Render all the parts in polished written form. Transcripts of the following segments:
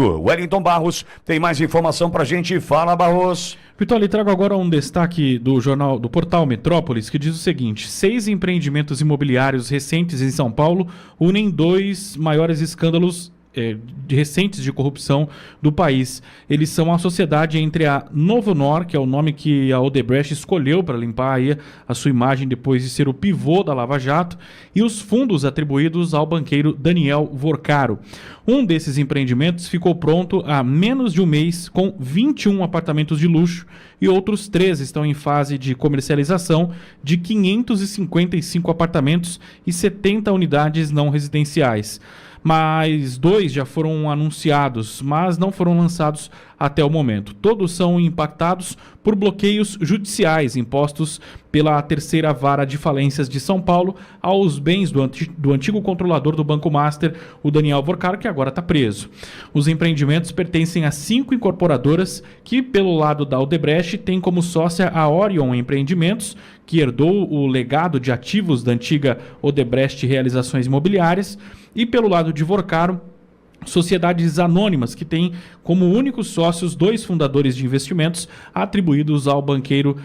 Exato. Wellington Barros tem mais informação pra gente. Fala, Barros. Vitório, trago agora um destaque do portal Metrópolis, que diz o seguinte: 6 empreendimentos imobiliários recentes em São Paulo unem 2 maiores escândalos recentes de corrupção do país. Eles são a sociedade entre a Novonor, que é o nome que a Odebrecht escolheu para limpar aí a sua imagem depois de ser o pivô da Lava Jato, e os fundos atribuídos ao banqueiro Daniel Vorcaro. Um desses empreendimentos ficou pronto há menos de um mês, com 21 apartamentos de luxo, e outros 3 estão em fase de comercialização de 555 apartamentos e 70 unidades não residenciais. Mas 2 já foram anunciados, mas não foram lançados até o momento. Todos são impactados por bloqueios judiciais impostos pela terceira vara de falências de São Paulo aos bens do antigo controlador do Banco Master, o Daniel Vorcaro, que agora está preso. Os empreendimentos pertencem a 5 incorporadoras que, pelo lado da Odebrecht, tem como sócia a Orion Empreendimentos, que herdou o legado de ativos da antiga Odebrecht Realizações Imobiliárias, e pelo lado de Vorcaro, sociedades anônimas que têm como únicos sócios 2 fundadores de investimentos atribuídos ao banqueiro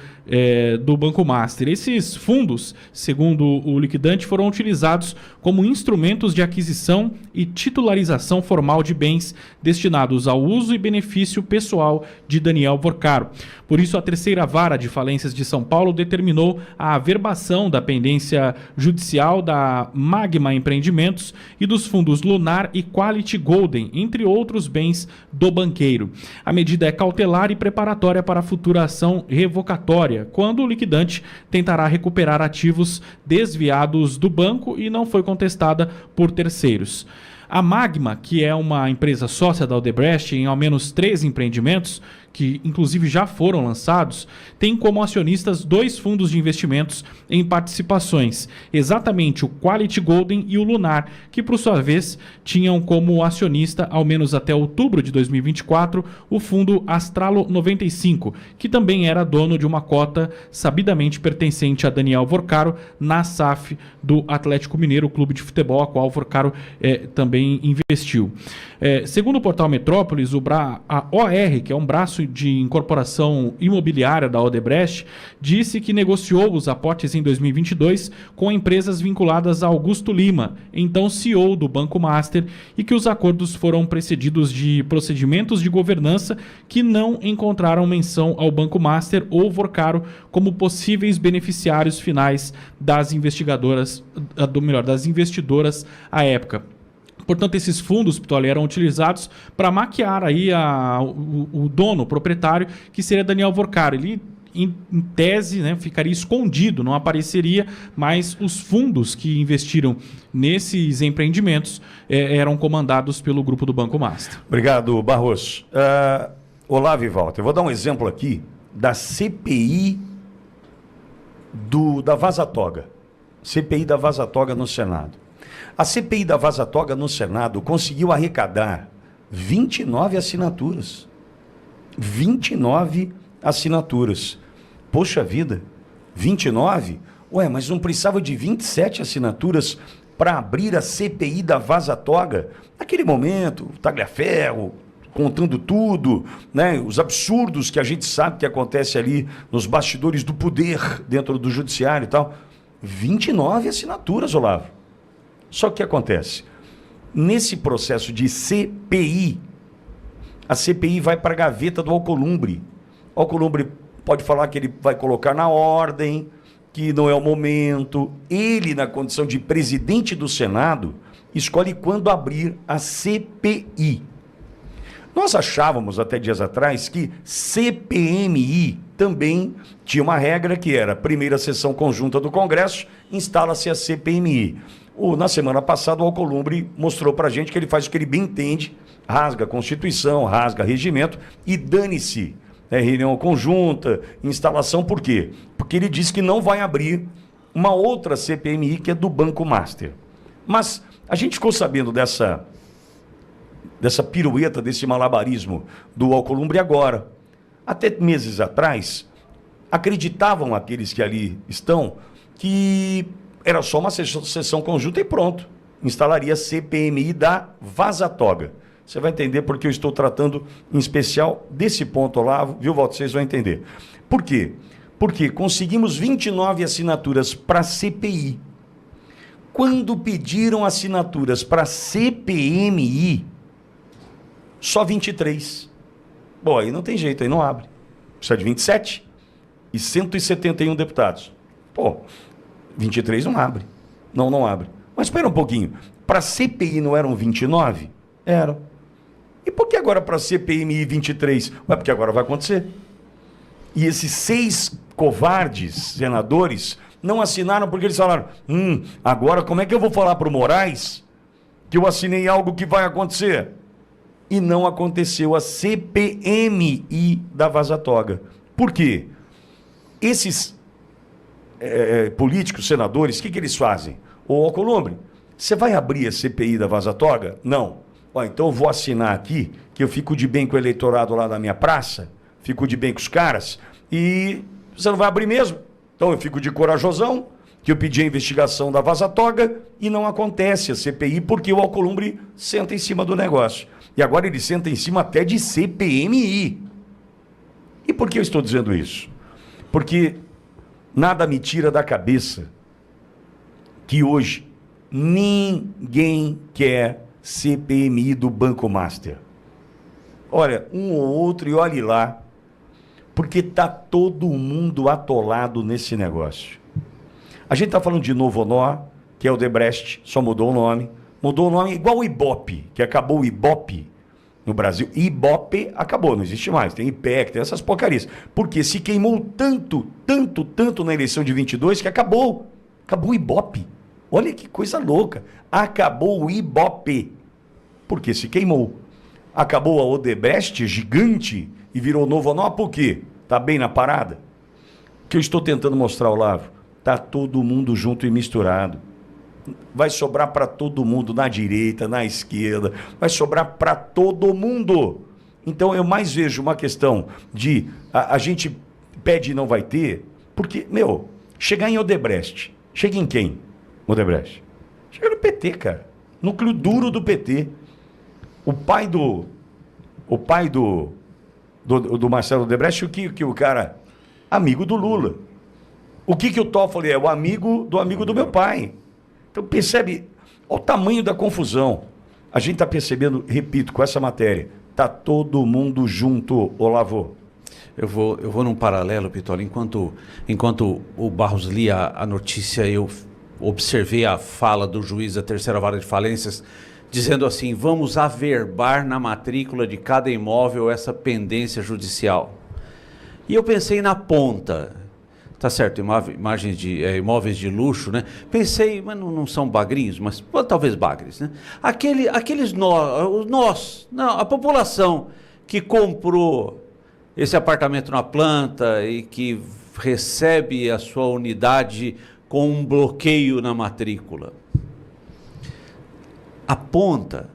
do Banco Master. Esses fundos, segundo o liquidante, foram utilizados como instrumentos de aquisição e titularização formal de bens destinados ao uso e benefício pessoal de Daniel Vorcaro. Por isso, a terceira vara de falências de São Paulo determinou a averbação da pendência judicial da Magma Empreendimentos e dos fundos Lunar e Quality Golden, entre outros bens do banqueiro. A medida é cautelar e preparatória para a futura ação revocatória, quando o liquidante tentará recuperar ativos desviados do banco e não foi contestada por terceiros. A Magma, que é uma empresa sócia da Odebrecht em ao menos 3 empreendimentos, que inclusive já foram lançados, tem como acionistas 2 fundos de investimentos em participações, exatamente o Quality Golden e o Lunar, que por sua vez tinham como acionista, ao menos até outubro de 2024, o fundo Astralo 95, que também era dono de uma cota sabidamente pertencente a Daniel Vorcaro na SAF do Atlético Mineiro, clube de futebol a qual Vorcaro também investiu. Segundo o portal Metrópolis, a OR, que é um braço de incorporação imobiliária da Odebrecht, disse que negociou os aportes em 2022 com empresas vinculadas a Augusto Lima, então CEO do Banco Master, e que os acordos foram precedidos de procedimentos de governança que não encontraram menção ao Banco Master ou Vorcaro como possíveis beneficiários finais das investidoras à época. Portanto, esses fundos, Pitoli, eram utilizados para maquiar aí o dono, o proprietário, que seria Daniel Vorcaro. Ele, em tese, né, ficaria escondido, não apareceria, mas os fundos que investiram nesses empreendimentos eram comandados pelo grupo do Banco Master. Obrigado, Barros. Olá, Vivaldo. Eu vou dar um exemplo aqui da CPI da Vaza Toga. CPI da Vaza Toga no Senado. A CPI da Vaza Toga no Senado conseguiu arrecadar 29 assinaturas. 29 assinaturas. Poxa vida, 29? Ué, mas não precisava de 27 assinaturas para abrir a CPI da Vaza Toga? Naquele momento, o Tagliaferro contando tudo, né? Os absurdos que a gente sabe que acontece ali nos bastidores do poder dentro do judiciário e tal. 29 assinaturas, Olavo. Só que o que acontece? Nesse processo de CPI, a CPI vai para a gaveta do Alcolumbre. O Alcolumbre pode falar que ele vai colocar na ordem, que não é o momento. Ele, na condição de presidente do Senado, escolhe quando abrir a CPI. Nós achávamos até dias atrás que CPMI também tinha uma regra que era: primeira sessão conjunta do Congresso, instala-se a CPMI. Na semana passada, o Alcolumbre mostrou para a gente que ele faz o que ele bem entende, rasga a Constituição, rasga regimento e dane-se. Reunião conjunta, instalação, por quê? Porque ele disse que não vai abrir uma outra CPMI que é do Banco Master. Mas a gente ficou sabendo dessa pirueta, desse malabarismo do Alcolumbre agora. Até meses atrás, acreditavam aqueles que ali estão que era só uma sessão conjunta e pronto. Instalaria a CPMI da Vaza Toga. você vai entender porque eu estou tratando em especial desse ponto, Olavo, viu, Walter? Vocês vão entender. Por quê? Porque conseguimos 29 assinaturas para CPI. Quando pediram assinaturas para CPMI, só 23. Bom, aí não tem jeito, aí não abre. Precisa de 27 e 171 deputados. Pô, 23 não abre. Não abre. Mas espera um pouquinho. Para CPI não eram 29? Eram. E por que agora para CPMI 23? Ué, porque agora vai acontecer. E esses 6 covardes senadores não assinaram porque eles falaram: agora como é que eu vou falar para o Moraes que eu assinei algo que vai acontecer? E não aconteceu a CPMI da Vaza Toga. Por quê? Esses políticos, senadores, o que eles fazem? Ô Alcolumbre, você vai abrir a CPI da Vaza Toga? Não. Ó, então eu vou assinar aqui, que eu fico de bem com o eleitorado lá da minha praça, fico de bem com os caras, e você não vai abrir mesmo. Então eu fico de corajosão, que eu pedi a investigação da Vaza Toga, e não acontece a CPI, porque o Alcolumbre senta em cima do negócio. E agora ele senta em cima até de CPMI. E por que eu estou dizendo isso? Porque nada me tira da cabeça que hoje ninguém quer CPMI do Banco Master. Olha, um ou outro, e olhe lá, porque está todo mundo atolado nesse negócio. A gente está falando de Novo Honor, que é o Odebrecht, só mudou o nome. Mudou o nome igual o Ibope, que acabou o Ibope no Brasil. Ibope acabou, não existe mais. Tem IPEC, tem essas porcarias. Porque se queimou tanto na eleição de 22 que acabou. Acabou o Ibope. Olha que coisa louca. Acabou o Ibope. Porque se queimou. Acabou a Odebrecht, gigante, e virou Novo Honor. Por quê? Tá bem na parada? O que eu estou tentando mostrar, Olavo? Tá todo mundo junto e misturado. Vai sobrar para todo mundo, na direita, na esquerda, vai sobrar para todo mundo. Então eu mais vejo uma questão de a gente pede e não vai ter, porque, chegar em Odebrecht, chega em quem? Odebrecht. Chega no PT, cara. Núcleo duro do PT. O pai do Marcelo Odebrecht, que o cara, amigo do Lula. O que o Toffoli é? O amigo do meu pai. Então percebe o tamanho da confusão. A gente está percebendo, repito, com essa matéria, está todo mundo junto, Olavo. Eu vou num paralelo, Pitoli. Enquanto o Barros lia a notícia, eu observei a fala do juiz da terceira vara de falências, dizendo assim: vamos averbar na matrícula de cada imóvel essa pendência judicial. E eu pensei na ponta. Tá certo, imóveis de luxo, né? Pensei, mas não são bagrinhos, mas talvez bagres, né? A população que comprou esse apartamento na planta e que recebe a sua unidade com um bloqueio na matrícula. A ponta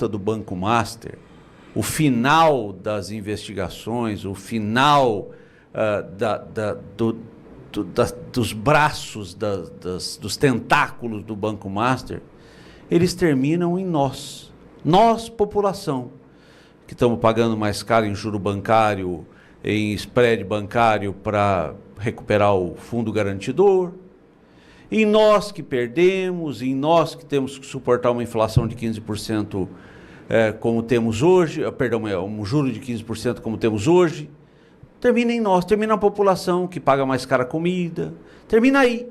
do Banco Master, o final das investigações, o final dos braços, dos tentáculos do Banco Master, eles terminam em nós, população, que estamos pagando mais caro em juro bancário, em spread bancário para recuperar o fundo garantidor, em nós que perdemos, em nós que temos que suportar uma inflação de 15% como temos hoje, um juro de 15% como temos hoje. Termina em nós, termina a população que paga mais cara a comida, termina aí.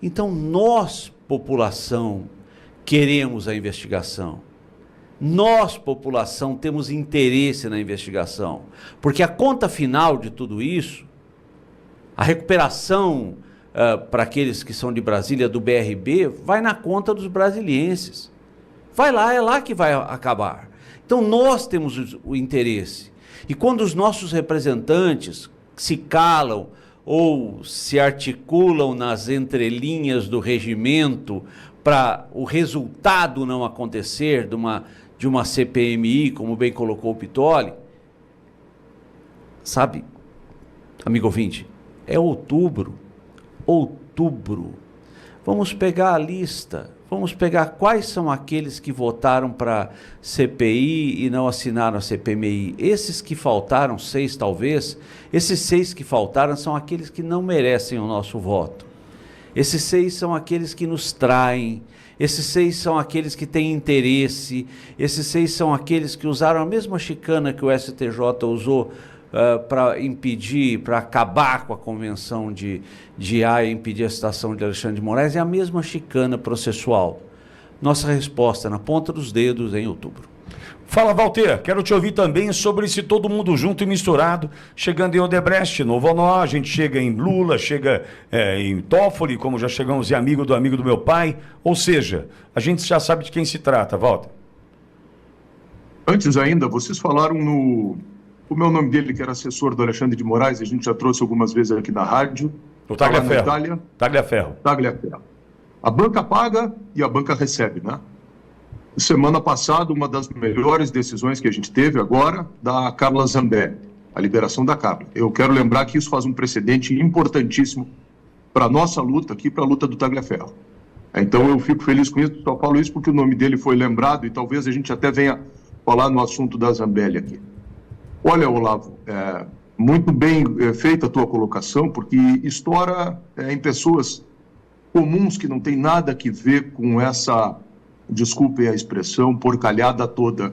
Então nós, população, queremos a investigação. Nós, população, temos interesse na investigação. Porque a conta final de tudo isso, a recuperação para aqueles que são de Brasília, do BRB, vai na conta dos brasilienses. Vai lá, é lá que vai acabar. Então nós temos o interesse. E quando os nossos representantes se calam ou se articulam nas entrelinhas do regimento para o resultado não acontecer de uma CPMI, como bem colocou o Pitoli, sabe, amigo ouvinte, é outubro. Vamos pegar a lista, Vamos pegar quais são aqueles que votaram para CPI e não assinaram a CPMI. Esses que faltaram, 6 talvez, esses 6 que faltaram são aqueles que não merecem o nosso voto. Esses 6 são aqueles que nos traem, esses 6 são aqueles que têm interesse, esses 6 são aqueles que usaram a mesma chicana que o STJ usou para impedir, para acabar com a convenção de Haia e impedir a citação de Alexandre de Moraes, é a mesma chicana processual. Nossa resposta na ponta dos dedos em outubro. Fala, Walter, quero te ouvir também sobre esse todo mundo junto e misturado, chegando em Odebrecht, Novo Nó, a gente chega em Lula, chega em Toffoli, como já chegamos em amigo do meu pai, ou seja, a gente já sabe de quem se trata, Walter. Antes ainda, vocês falaram como é o nome dele, que era assessor do Alexandre de Moraes, a gente já trouxe algumas vezes aqui na rádio. O Tagliaferro. Tagliaferro. A banca paga e a banca recebe, né? Semana passada, uma das melhores decisões que a gente teve agora, da Carla Zambelli, a liberação da Carla. Eu quero lembrar que isso faz um precedente importantíssimo para a nossa luta aqui, para a luta do Tagliaferro. Então eu fico feliz com isso, só falo isso porque o nome dele foi lembrado e talvez a gente até venha falar no assunto da Zambelli aqui. Olha, Olavo, muito bem feita a tua colocação, porque estoura em pessoas comuns que não tem nada a ver com essa, desculpem a expressão, porcalhada toda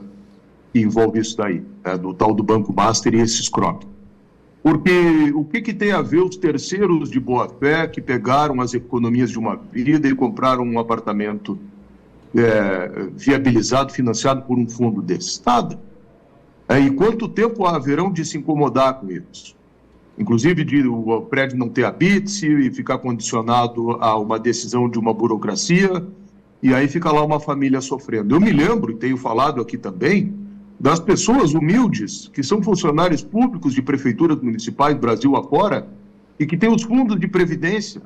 que envolve isso daí, do tal do Banco Master e esse escroque. Porque o que tem a ver os terceiros de boa-fé que pegaram as economias de uma vida e compraram um apartamento viabilizado, financiado por um fundo desse? Nada. E quanto tempo haverão de se incomodar com isso? Inclusive de o prédio não ter habite e ficar condicionado a uma decisão de uma burocracia, e aí fica lá uma família sofrendo. Eu me lembro, e tenho falado aqui também, das pessoas humildes, que são funcionários públicos de prefeituras municipais, Brasil afora, e que têm os fundos de previdência,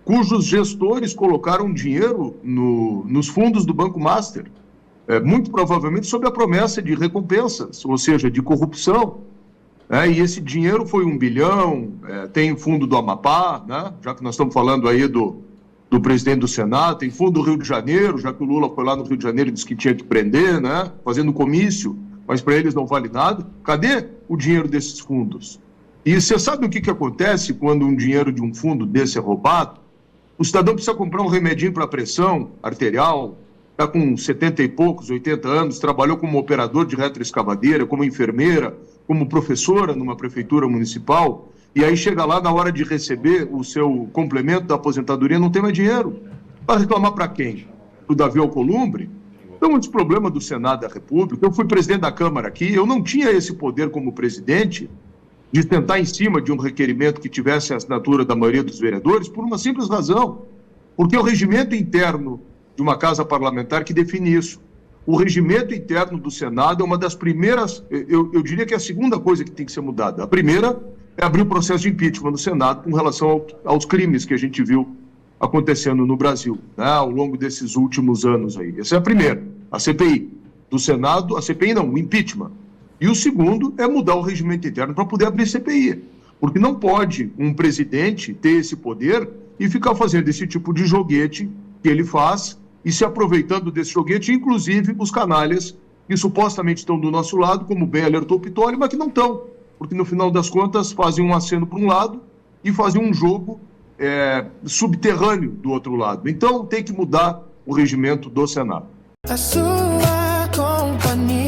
cujos gestores colocaram dinheiro nos fundos do Banco Master, muito provavelmente sob a promessa de recompensas, ou seja, de corrupção. E esse dinheiro foi 1 bilhão, tem fundo do Amapá, né? Já que nós estamos falando aí do presidente do Senado, tem fundo do Rio de Janeiro, já que o Lula foi lá no Rio de Janeiro e disse que tinha que prender, né? Fazendo comício, mas para eles não vale nada. Cadê o dinheiro desses fundos? E você sabe o que acontece quando um dinheiro de um fundo desse é roubado? O cidadão precisa comprar um remedinho para pressão arterial, está com 70 e poucos, 80 anos, trabalhou como operador de retroescavadeira, como enfermeira, como professora numa prefeitura municipal, e aí chega lá na hora de receber o seu complemento da aposentadoria, não tem mais dinheiro. Vai reclamar para quem? Para o Davi Alcolumbre? Então, um dos problemas do Senado da República, eu fui presidente da Câmara aqui, eu não tinha esse poder como presidente de tentar em cima de um requerimento que tivesse a assinatura da maioria dos vereadores, por uma simples razão, porque o regimento interno de uma casa parlamentar que define isso. O regimento interno do Senado é uma das primeiras, eu diria que é a segunda coisa que tem que ser mudada. A primeira é abrir o processo de impeachment no Senado com relação aos crimes que a gente viu acontecendo no Brasil, né, ao longo desses últimos anos aí. Essa é a primeira, a CPI do Senado, a CPI não, o impeachment. E o segundo é mudar o regimento interno para poder abrir CPI, porque não pode um presidente ter esse poder e ficar fazendo esse tipo de joguete que ele faz, e se aproveitando desse joguete, inclusive os canalhas que supostamente estão do nosso lado, como bem alertou o Pitoli, mas que não estão, porque no final das contas fazem um aceno para um lado e fazem um jogo subterrâneo do outro lado. Então tem que mudar o regimento do Senado. A sua companhia.